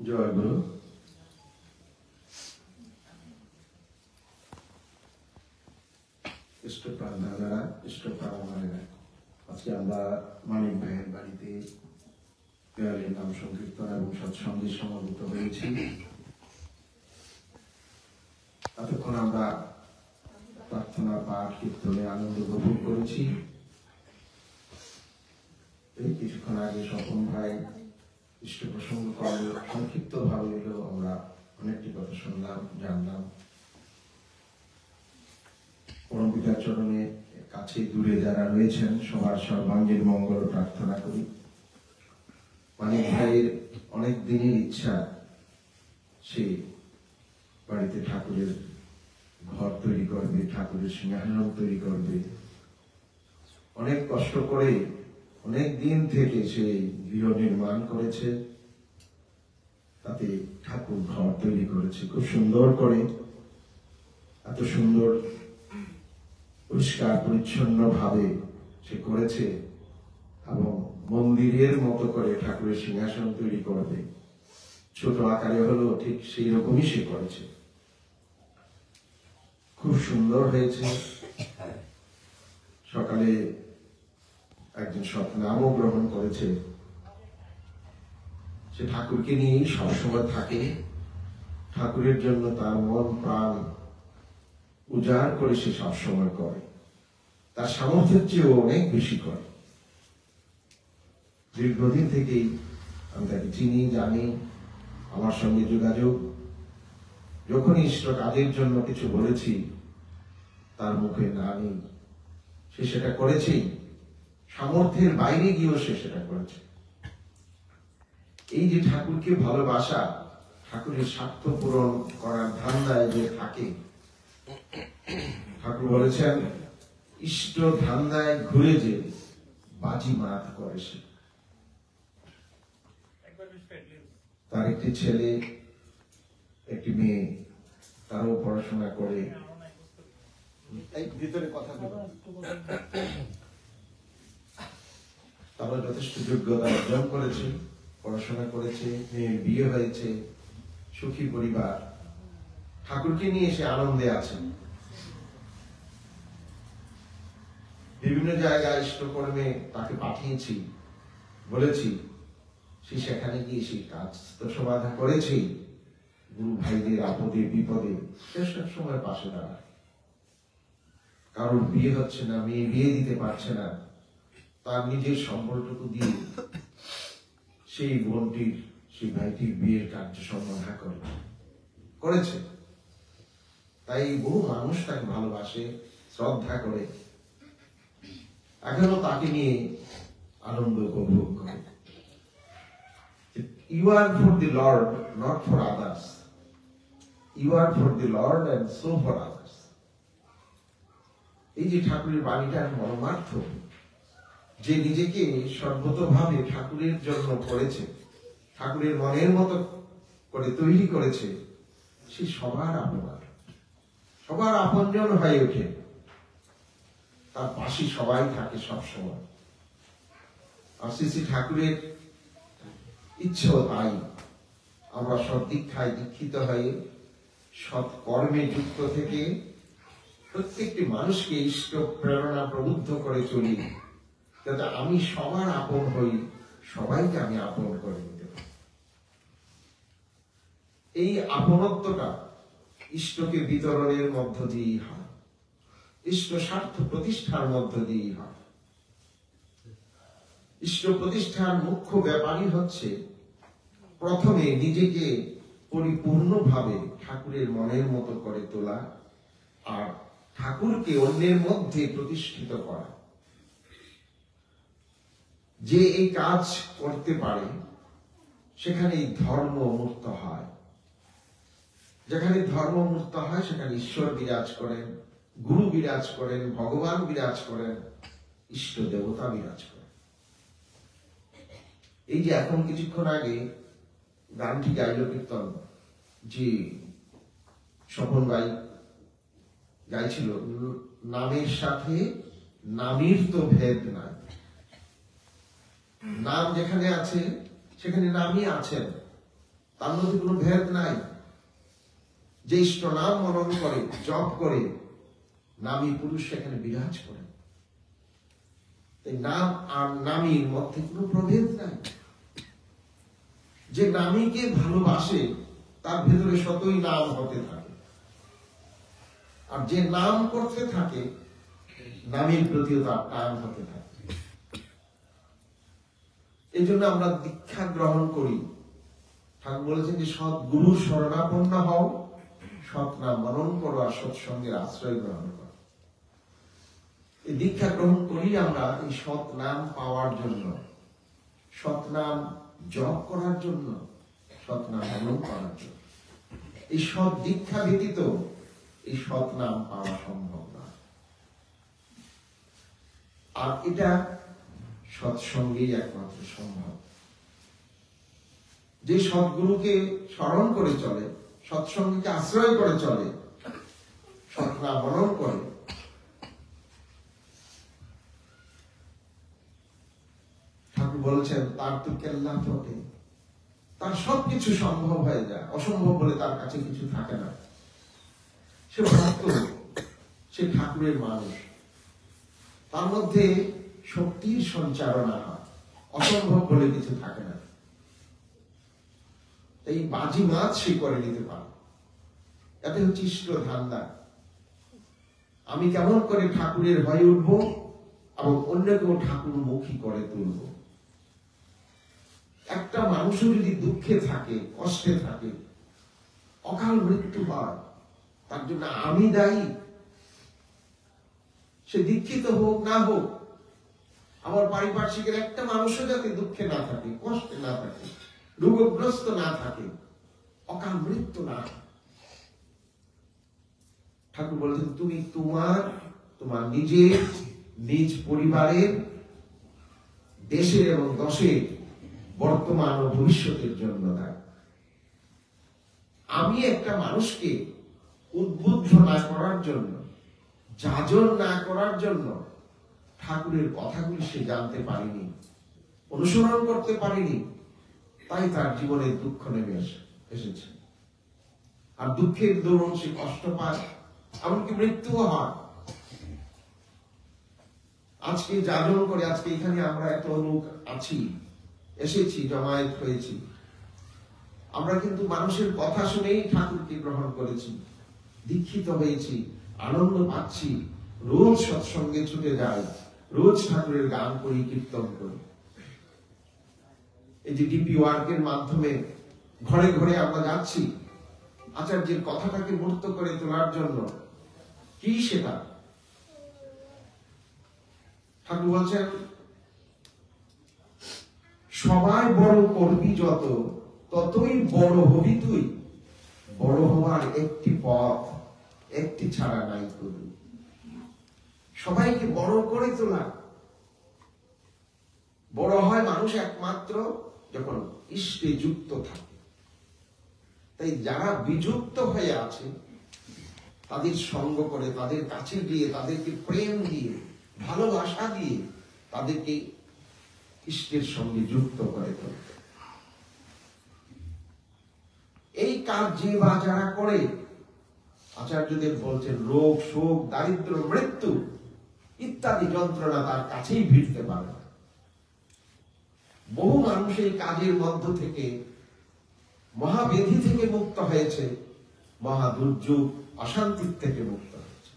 জয় গুরু। ইষ্টপ্রাণ দাদারা, ইষ্টপ্রাণ মায়েরা, আজকে আমরা মানিক ভাইয়ের বাড়িতে দেওয়ালের নাম সংকীর্তন এবং সৎসঙ্গে সমবেত হয়েছি। এতক্ষণ আমরা প্রার্থনা, পাঠ, কীর্তনে আনন্দ উপভোগ করেছি। এই কিছুক্ষণ আগে স্বপন ভাই ইষ্ট প্রসঙ্গ করে সংক্ষিপ্ত ভাবে হলেও আমরা অনেকটি কথা শুনলাম, জানলাম। পরমপিতার চরণে কাছে দূরে যারা রয়েছেন সবার সর্বাঙ্গীন মঙ্গল প্রার্থনা করি। মানিক ভাইয়ের অনেক দিনের ইচ্ছা, সে বাড়িতে ঠাকুরের ঘর তৈরি করবে, ঠাকুরের সিংহাসন তৈরি করবে। অনেক কষ্ট করে অনেক দিন থেকে সে গৃহ নির্মাণ করেছে, তাতে ঠাকুর ঘর তৈরি করেছে খুব সুন্দর করে। এত সুন্দর পরিষ্কার পরিচ্ছন্ন ভাবে সে করেছে এবং মন্দিরের মতো করে ঠাকুরের সিংহাসন তৈরি করবে। ছোট আকারে হলেও ঠিক সেই রকমই সে করেছে, খুব সুন্দর হয়েছে। সকালে একজন সৎ নামও গ্রহণ করেছে। সে ঠাকুরকে নিয়েই সবসময় থাকে, ঠাকুরের জন্য তার মন প্রাণ উজাড় করে সে সবসময় করে, তার সামর্থ্যের চেয়েও অনেক বেশি করে। দীর্ঘদিন থেকেই আমি তাকে চিনি, জানি, আমার সঙ্গে যোগাযোগ। যখনই ইষ্ট কাজের জন্য কিছু বলেছি তার মুখে না নেই, সে সেটা করেছেই, সামর্থ্যের বাইরে গিয়েও সে সেটা করেছে। এই যে ঠাকুরকে ভালোবাসা, ঠাকুরের স্বার্থ পূরণ করার ধান্দায় যে থাকে, ঠাকুর বলেছেন ইষ্ট ধান্দায় ঘুরে যে বাজি মাত করে সে। তার একটি ছেলে, একটি মেয়ে, তারও পড়াশোনা করে ভিতরে কথা তারা যথেষ্ট যোগ্যতা অর্জন করেছে, পড়াশোনা করেছে, মেয়ের বিয়ে হয়েছে, সুখী পরিবার। ঠাকুরকে নিয়ে সে আনন্দে আছে। বিভিন্ন জায়গায় ইষ্টকর্মে তাকে পাঠিয়েছি, বলেছি, সে সেখানে গিয়ে সেই কাজ তো সমাধান করেছে। গুরু ভাইদের আপদে বিপদে সে সব সময় পাশে দাঁড়ায়। কারোর বিয়ে হচ্ছে না, মেয়ে বিয়ে দিতে পারছে না, তার নিজের সম্বলটুকু দিয়ে সেই বোনটির, সেই ভাইটির বিয়ের কার্য সমাধা করেছে। তাই বহু মানুষ তাকে ভালোবাসে, শ্রদ্ধা করে, এখনো তাকে নিয়ে আনন্দ উপভোগ করে। You are for the Lord, not for others. You are for the Lord and so for others. এই যে ঠাকুরের বাণীটার মর্মার্থ, যে নিজেকে সর্বতভাবে ঠাকুরের জন্য করেছে, ঠাকুরের মনের মতো করে তৈরি করেছে, সে সবার আপনার, সবার আপনজন হয়ে ওঠে। তার পাশে সবাই থাকে সবসময়। আর শ্রী ঠাকুরের ইচ্ছেও তাই। আমরা সৎ দীক্ষায় দীক্ষিত হয়ে সৎ কর্মে যুক্ত থেকে প্রত্যেকটি মানুষকে ইষ্ট প্রেরণা প্রবুদ্ধ করে চলি, যাতে আমি সবার আপন হই, সবাইকে আমি আপন করে নিতে পারি। এই আপনত্বটা ইষ্টকে বিতরণের মধ্য দিয়েই হয়, ইষ্ট স্বার্থ প্রতিষ্ঠার মধ্য দিয়েই হয়। ইষ্ট প্রতিষ্ঠার মুখ্য ব্যাপারই হচ্ছে প্রথমে নিজেকে পরিপূর্ণভাবে ঠাকুরের মনের মতো করে তোলা, আর ঠাকুরকে অন্যের মধ্যে প্রতিষ্ঠিত করা। যে এই কাজ করতে পারে সেখানেই ধর্ম মুক্ত হয়। যেখানে ধর্ম মুক্ত হয় সেখানে ঈশ্বর বিরাজ করেন, গুরু বিরাজ করেন, ভগবান বিরাজ করেন, ইষ্ট দেবতা বিরাজ করেন। এই যে এখন কিছুক্ষণ আগে গানটি গাইল কীর্তন, যে স্বপন ভাই গাইছিল, নামের সাথে নামের তো ভেদ নাই। নাম যেখানে আছে সেখানে নামই আছেন, তার মধ্যে কোনো ভেদ নাই। যে ইষ্ট নাম মনন করে, জপ করে, নামী পুরুষ সেখানে বিরাজ করে। নাম আর নামীর মধ্যে কোনো প্রভেদ নাই। যে নামীকে ভালোবাসে তার ভেতরে শতই নাম হতে থাকে, আর যে নাম করতে থাকে নামীর প্রতিও তার টান হতে থাকে। এই জন্য আমরা দীক্ষা গ্রহণ করি। ঠাকুর বলেছেন যে সৎ গুরুর শরণাপন্ন হও, সৎ নাম মনন করো, আর সৎসঙ্গের আশ্রয় গ্রহণ করো। এই দীক্ষা গ্রহণ করি আমরা এই সৎ নাম পাওয়ার জন্য, সৎ নাম জপ করার জন্য, সৎ নাম মনন করার জন্য। এই সৎ দীক্ষা ব্যতীত এই সৎ নাম পাওয়া সম্ভব না। আর এটা সৎসঙ্গেই একমাত্র সম্ভব। যে সৎগুরুকে স্মরণ করে চলে, সৎসঙ্গকে আশ্রয় করে চলে, সৎ নাম মনন করে, ঠাকুর বলেছেন তার তো কেল্লা ফোটে, তার সবকিছু সম্ভব হয়ে যায়। অসম্ভব বলে তার কাছে কিছু থাকে না। সে ভক্ত, সে ঠাকুরের মানুষ, তার মধ্যে শক্তির সঞ্চারণা হয়। অসম্ভব বলে কিছু থাকে না। এই বাজি মাছ সে করে নিতে পারে। এত হচ্ছে ইষ্ট ধান্দা। আমি কেমন করে ঠাকুরের হয়ে উঠবো এবং অন্যকেও ঠাকুর মুখী করে তুলব। একটা মানুষও যদি দুঃখে থাকে, কষ্টে থাকে, অকাল মৃত্যু হয়, তার জন্য আমি দায়ী। সে দীক্ষিত হোক না হোক, আমার পারিপার্শ্বিকের একটা মানুষও যাতে দুঃখে না থাকে, কষ্টে না থাকে, রোগগ্রস্ত না থাকে, অকাল মৃত্যু না। ঠাকুর বলেছেন তুমি তোমার নিজের, নিজ পরিবারের, দেশের এবং দশের বর্তমান ও ভবিষ্যতের জন্য দায়ী। আমি একটা মানুষকে উদ্বুদ্ধ না করার জন্য, যাজন না করার জন্য ঠাকুরের কথাগুলি সে জানতে পারেনি, অনুসরণ করতে পারেনি, তাই তার জীবনে দুঃখ নেমে এসেছে। আর দুঃখের দরুন সে কষ্ট পায়, এমনকি মৃত্যুও হয়। আজকে যাজন করে, আজকে এখানে আমরা এত লোক আছি, এসেছি, জমায়েত হয়েছি, আমরা কিন্তু মানুষের কথা শুনেই ঠাকুরকে গ্রহণ করেছি, দীক্ষিত হয়েছি, আনন্দ পাচ্ছি, রোজ সৎসঙ্গে ছুটে যাই, রোজ ঠাকুরের গান করি, কীর্তন করি। এই যে ডিপি ওয়ার্কের মাধ্যমে ঘরে ঘরে আমরা যাচ্ছি আচার্যের কথাটাকে মূর্ত করে তোলার জন্য। কি সেটা? ঠাকুর বলছেন সবাই বড় করবি যত, ততই বড় হবি তুই। বড় হওয়ার একটি পথ, একটি ছাড়া নাই করবি। সবাইকে বড় করে তোলা। বড় হয় মানুষ একমাত্র যখন ইষ্টে যুক্ত থাকে। তাই যারা বিযুক্ত হয়ে আছে তাদের সঙ্গ করে, তাদের কাছে গিয়ে, তাদেরকে প্রেম দিয়ে, ভালোবাসা দিয়ে তাদেরকে ইষ্টের সঙ্গে যুক্ত করে তোলে। এই কাজ যে বা যারা করে, আচার্যদেব বলছেন রোগ, শোক, দারিদ্র, মৃত্যু ইত্যাদি যন্ত্রণা তার কাছেই ভিড়তে পারে না। বহু মানুষ এই কাজের মধ্য থেকে, মহাব্যাধি থেকে মুক্ত হয়েছে, মহা দুর্যোগ, অশান্তির থেকে মুক্ত হয়েছে।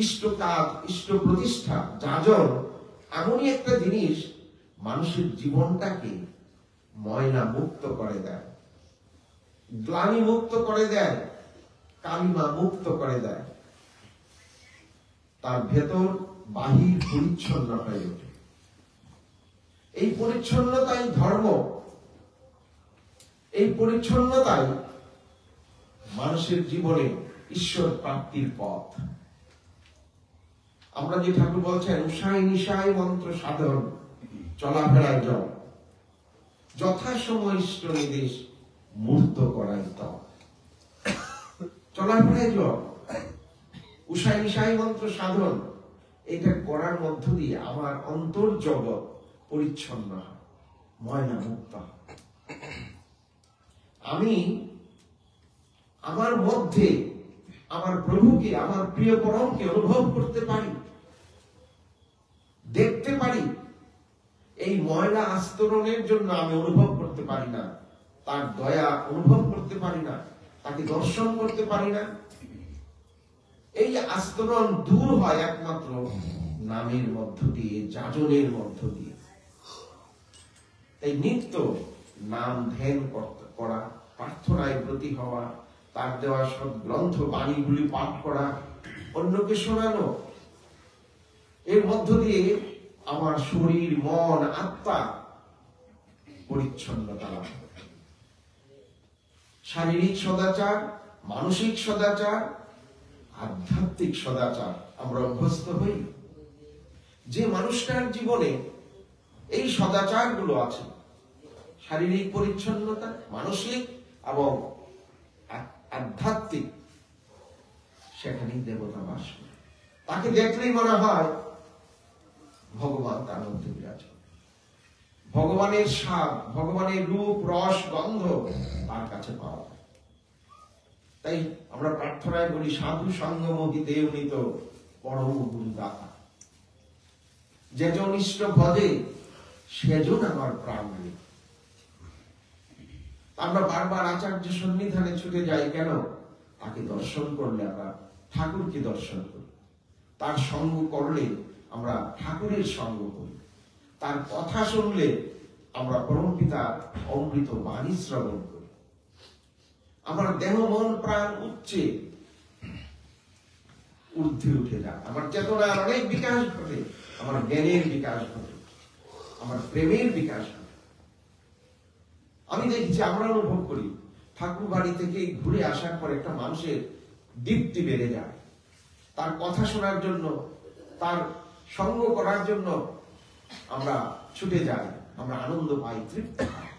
ইষ্ট কাজ, ইষ্ট প্রতিষ্ঠা, যাজন এমনই একটা জিনিস মানুষের জীবনটাকে ময়লা মুক্ত করে দেয়, গ্লানি মুক্ত করে দেয়, কালিমা মুক্ত করে দেয়। তার ভেতর বাহির পরিচ্ছন্ন হয়ে ওঠে। এই পরিচ্ছন্নতাই ধর্ম, এই পরিচ্ছন্নতাই মানুষের জীবনে ঈশ্বর প্রাপ্তির পথ। আমরা যে ঠাকুর বলছেন উষায় নিশায় মন্ত্র সাধন, চলাফেরায় জল, যথাসময় ইষ্ট নির্দেশ মূর্ত করাই তপ। চলাফেরায় জল, উষায় নিশায় মন্ত্র সাধন, এটা করার মধ্য দিয়ে আমার অন্তর্জগৎ পরিচ্ছন্ন হয়, ময়লা মুক্ত হয়। আমি আমার মধ্যে আমার প্রভুকে, আমার প্রিয় পরমকে অনুভব করতে পারি, দেখতে পারি। এই ময়লা আস্তরণের জন্য আমি অনুভব করতে পারি না, তার দয়া অনুভব করতে পারি না, তাকে দর্শন করতে পারি না। এই আস্তরণ দূর হয় একমাত্র নামের মধ্য দিয়ে, যাজনের মধ্য দিয়ে। তাই নিত্য নাম ধ্যান করা, প্রার্থনায় ব্রতী হওয়া, তার দেওয়া সব গ্রন্থ বাণীগুলি পাঠ করা, অন্যকে শোনানো, এর মধ্য দিয়ে আমার শরীর, মন, আত্মা পরিচ্ছন্নতা লাভ করে। শারীরিক সদাচার, মানসিক সদাচার, আধ্যাত্মিক সদাচার আমরা অভ্যস্ত হই। যে মানুষটার জীবনে এই সদাচার গুলো আছে, শারীরিক পরিচ্ছন্নতা, মানসিক এবং আধ্যাত্মিক, সেখানেই দেবতা বাস করে। তাকে দেখলেই মনে হয় ভগবান তার মধ্যে বিরাজ করে। ভগবানের স্বাদ, ভগবানের রূপ, রস, গন্ধ তার কাছে পাওয়া যায়। তাই আমরা প্রার্থনায় বলি, সাধু সঙ্গ মোহিতে উনিত পরম গুরু দাতা, যেজন ইষ্ট ভজে সেজন আমার প্রাণ। আমরা বারবার আচার্য সন্নিধানে ছুটে যাই কেন? তাকে দর্শন করলে আমরা ঠাকুরকে দর্শন করি, তার সঙ্গ করলে আমরা ঠাকুরের সঙ্গ করি, তার কথা শুনলে আমরা পরমপিতার অমৃত বাণী শ্রবণ করি। আমার দেহ, মন, প্রাণ ঊর্ধ্বে উঠে যায়, আমার চেতনার অনেক বিকাশ ঘটে, আমার জ্ঞানের বিকাশ ঘটে, আমার প্রেমের বিকাশ ঘটে। আমি দেখছি, আমরা অনুভব করি, ঠাকুর বাড়ি থেকে ঘুরে আসার পর একটা মানুষের দীপ্তি বেড়ে যায়। তার কথা শোনার জন্য, তার সঙ্গ করার জন্য আমরা ছুটে যাই, আমরা আনন্দ পাই, তৃপ্তি পাই।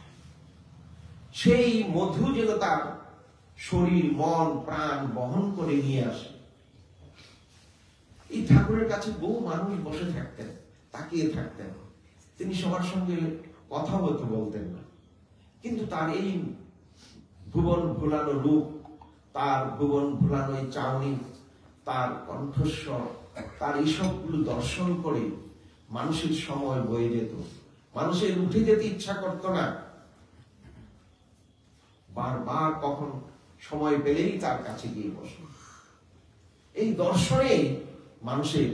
সেই মধু যেন তার শরীর, মন, প্রাণ বহন করে নিয়ে আসে। এই ঠাকুরের কাছে বহু মানুষ বসে থাকতেন, তাকিয়ে থাকতেন। তিনি সবার সঙ্গে কথা বলতেন না, কিন্তু তার এই ভুবন ভুলানো রূপ, তার ভুবন ভুলানো এই চাউনি, তার কণ্ঠস্বর, তার এইসবগুলো দর্শন করে মানুষের সময় বয়ে যেত, মানুষের উঠে যেতে ইচ্ছা করত না। বারবার কখন সময় পেলেই তার কাছে গিয়ে বসে। এই দর্শনে মানুষের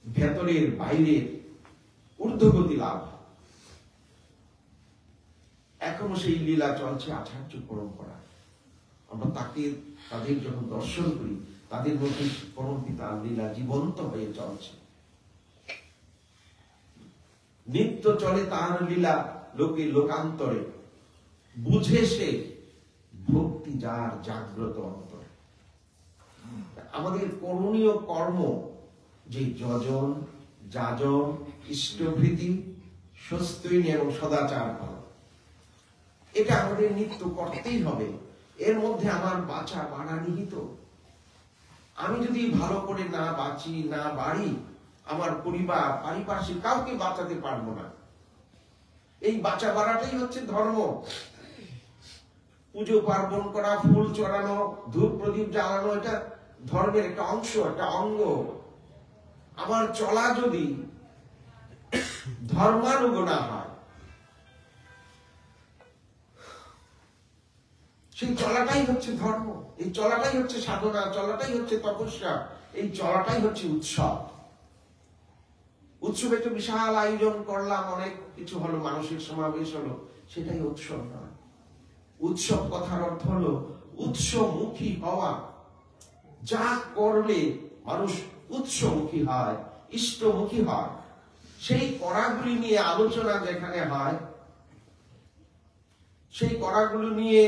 ভেতরের বাইরের ঊর্ধ্বগতি লাভ। এখনো সেই লীলা চলছে আচার্য পরম্পরা। আমরা তাদের যখন দর্শন করি, তাদের মধ্যে পরম পিতার লীলা জীবন্ত হয়ে চলছে। নিত্য চলে তার লীলা লোকে লোকান্তরে, বুঝে সে ভক্তি যার জাগ্রত অন্তরে। আমাদের করণীয় কর্ম যে যজন, যাজন, ইষ্টভৃতি, স্বস্তিনী এবং সদাচার করা, এটা আমাদের নিত্য করতেই হবে। এর মধ্যে আমার বাঁচা বাড়া নিহিত। আমি যদি ভালো করে না বাঁচি, না বাড়ি, আমার পরিবার, পারিপার্শ্বিক কাউকে বাঁচাতে পারবো না। এই বাঁচা বাড়াটাই হচ্ছে ধর্ম। পুজো পার্বণ করা, ফুল চড়ানো, ধূপ প্রদীপ জ্বালানো, এটা ধর্মের একটা অংশ, একটা অঙ্গ। আমার চলা যদি ধর্মানুগ না হয়, সেই চলাটাই হচ্ছে ধর্ম, এই চলাটাই হচ্ছে সাধনা, চলাটাই হচ্ছে তপস্যা, এই চলাটাই হচ্ছে উৎসব। উৎসব একটা বিশাল আয়োজন করলাম, অনেক কিছু হলো, মানুষের সমাবেশ হলো, সেটাই উৎসব নয়। উৎসব কথার অর্থ হলো উৎসমুখী হওয়া। যা করলে মানুষ উৎসমুখী হয়, ইষ্টমুখী হয়, সেই কড়াগুলি নিয়ে আলোচনা যেখানে হয়, সেই কড়াগুলি নিয়ে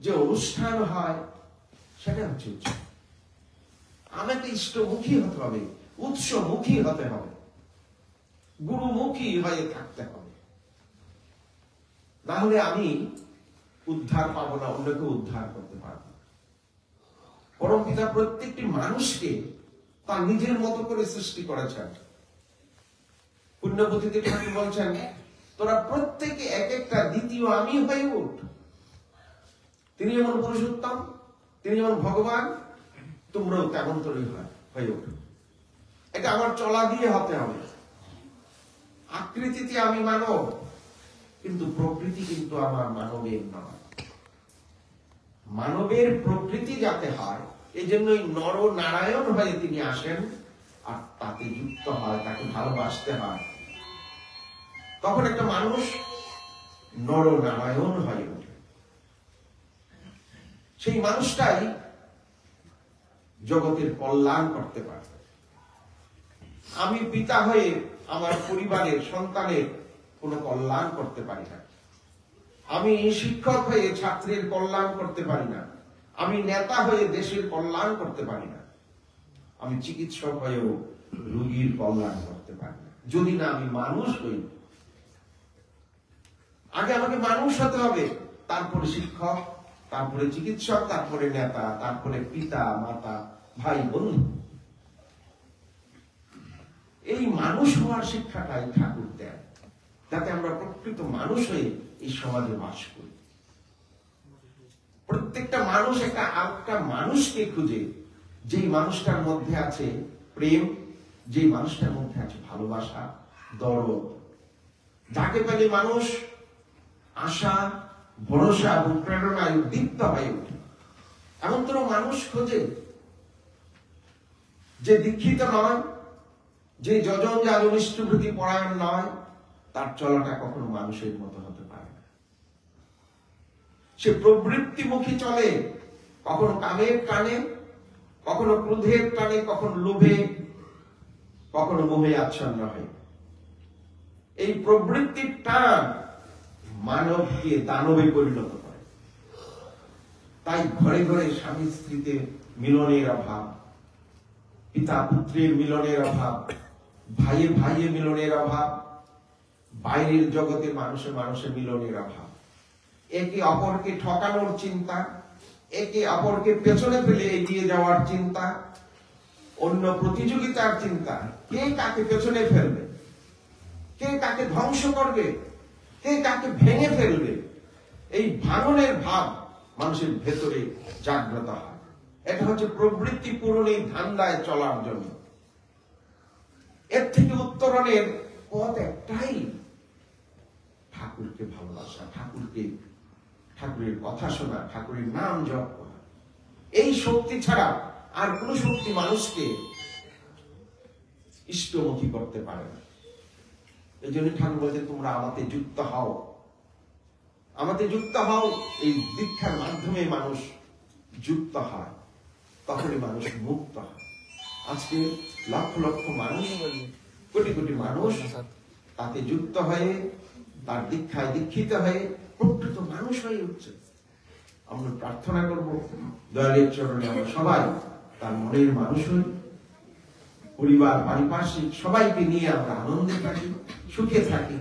যে অনুষ্ঠান হয়, সেটা হচ্ছে উৎসব। আমাকে ইষ্টমুখী হতে হবে, উৎসমুখী হতে হবে, গুরুমুখী হয়ে থাকতে হবে। নাহলে আমি উদ্ধার পাবো না, অন্যকে উদ্ধার করতে পারবো। পরম পিতা প্রত্যেকটি মানুষকে তার নিজের মতো করে সৃষ্টি করেছেন। পুণ্যপুঁথিতে ঠাকুর বলছেন, তোরা প্রত্যেকে এক একটা দ্বিতীয় আমি হয়ে উঠ। তিনি যেমন পুরুষোত্তম, তিনি যেমন ভগবান, তোমরাও তেমন তৈরি হয়ে ওঠো। এটা আমার চলা দিয়ে হতে হবে। আকৃতিতে আমি মানব, কিন্তু প্রকৃতি কিন্তু আমার মানবের নয়। মানবের প্রকৃতি যাতে হয়, এই জন্যই নর নারায়ণ হয়ে তিনি আসেন, আর তাতে যুক্ত হয়, তাকে ভালোবাসতে হয়। তখন একটা মানুষ নর নারায়ণ হয়ে ওঠে। সেই মানুষটাই জগতের কল্যাণ করতে পারে। আমি পিতা হয়ে আমার পরিবারের সন্তানের কোনো কল্যাণ করতে পারি না। আমি শিক্ষক হয়ে ছাত্রের কল্যাণ করতে পারি না। আমি নেতা হয়ে দেশের কল্যাণ করতে পারি না। আমি চিকিৎসক হয়েও রোগীর কল্যাণ করতে পারি না, যদি না আমি মানুষ হই। আগে আমাকে মানুষ হতে হবে, তারপরে শিক্ষক, তারপরে চিকিৎসক, তারপরে নেতা, তারপরে পিতা মাতা ভাই বন্ধু। এই মানুষ হওয়ার শিক্ষাটাই ঠাকুর দেন, যাতে আমরা প্রকৃত মানুষ হয়ে এই সমাজে বাস করি। প্রত্যেকটা মানুষ একটা মানুষকে খুঁজে, যেই মানুষটার মধ্যে আছে প্রেম, যেই মানুষটার মধ্যে আছে ভালোবাসা, দরদ, যাকে পেলে মানুষ আশা, ভরসা এবং প্রেরণায় উদ্দীপ্ত হয়ে ওঠে। এমন কোন মানুষ খোঁজে যে দীক্ষিত নয়, যে যজন যাজন ইষ্টভৃতি পরায়ণ নয়, তার চলাটা কখনো মানুষের মতো হতে পারে না। সে প্রবৃত্তিমুখী চলে, কখনো কামের টানে, কখনো ক্রোধের টানে, কখনো লোভে, কখনো মোহে আচ্ছন্ন হয়। এই প্রবৃত্তির টান মানবকে দানবে পরিণত করে। তাই ঘরে ঘরে স্বামী স্ত্রীতে মিলনের অভাব, পিতা পুত্রের মিলনের অভাব, ভাইয়ে ভাইয়ে মিলনের অভাব, বাইরের জগতে মানুষে মানুষে মিলনের অভাব, একে অপরকে ঠকানোর চিন্তা, একে অপরকে পেছনে ফেলে এগিয়ে যাওয়ার চিন্তা, অন্য প্রতিযোগিতার চিন্তা, কে কাকে পেছনে ফেলবে, কে কাকে ধ্বংস করবে, কে কাকে ভেঙে ফেলবে, এই ভাঙনের ভাব মানুষের ভেতরে জাগ্রত হয়। এটা হচ্ছে প্রবৃত্তি পূরণের ধান্দায় চলার জন্য। এর থেকে উত্তরণের পথ একটাই, ঠাকুরকে ভালোবাসা, ঠাকুরের কথা শোনা, ঠাকুরের নাম জপ করা। এই শক্তি ছাড়া আর কোন শক্তি মানুষকে ইষ্টমুখী করতে পারে না। এই জন্য ঠাকুর বলছে, তোমরা আমাতে যুক্ত হও, আমাতে যুক্ত হও। এই দীক্ষার মাধ্যমে মানুষ যুক্ত হয়, তখনই মানুষ মুক্ত হয়। আজকে লক্ষ লক্ষ মানুষ, কোটি কোটি মানুষ তাতে যুক্ত হয়ে, তার দীক্ষায় দীক্ষিত হয়ে প্রকৃত মানুষ হয়ে উঠছে। আমরা প্রার্থনা করব, দয়ালের চরণে আমরা সবাই তার মনের মানুষ হই, পরিবার পারিপার্শ্বিক সবাইকে নিয়ে আমরা আনন্দে থাকি, সুখে থাকি,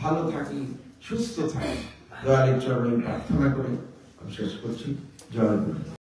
ভালো থাকি, সুস্থ থাকি। দয়ালের চরণে প্রার্থনা করে আমি শেষ করছি। জয় গুরু।